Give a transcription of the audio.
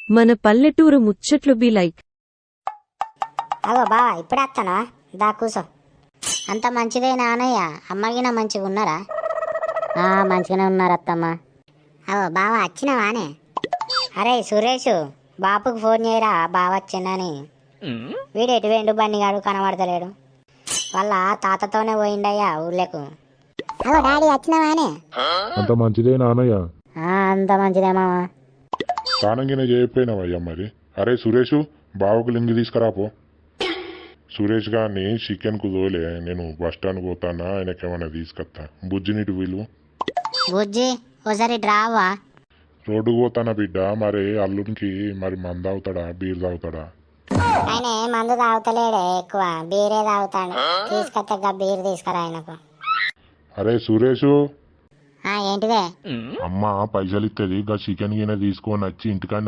మన పల్లెటూరు ముచ్చట్లు బి లైక్. అగో బావా ఇప్పుడే వస్తానా, దా కూసో. అంత మంచిదేనా అన్నయ్య? అమ్మగిన మంచిగా ఉన్నారా? మంచిగానే ఉన్నారు అత్తమ్మ. అగో బావా వచ్చినవానే? అరే సురేష్, బాపుకు ఫోన్ చేయరా బావ వచ్చిందని. వీడు ఎటు వెండు బన్నిగాడు కనబడతలేడు. వాళ్ళ తాతతోనే పోయిండయ్యా ఊళ్ళకు. అగో డాడీ వచ్చినవానే? అంత మంచిదే నానయ్య. అంత మంచిదే మామా. స్నానంగిన చేయకపోయినావయ్యా మరి. అరే సురేషు, బావకు లింగి తీసుకురాపో. సురేష్ గారిని చికెన్ కు తోలే, నేను బస్ స్టాండ్ పోతానా, ఆయనకేమన్నా తీసుకొస్తా. బుజ్జినిటి వీలు బుజ్జి ఒకసారి డ్రావా. రోడ్డుకు పోతానా బిడ్డ. మరి అల్లునికి మరి మంద తాగుతాడా బీర్ తాగుతాడా? ఆయన మందు తాగుతలేడే, ఎక్కువ బీరే తాగుతాడు. తీసుకొస్తా బీర్ తీసుకురా ఆయనకు. అరే సురేషు, ఏంటిదే? అమ్మ పైసలు ఇస్తుంది, గా చికెన్ గిన్నె తీసుకొని వచ్చి ఇంటికాడ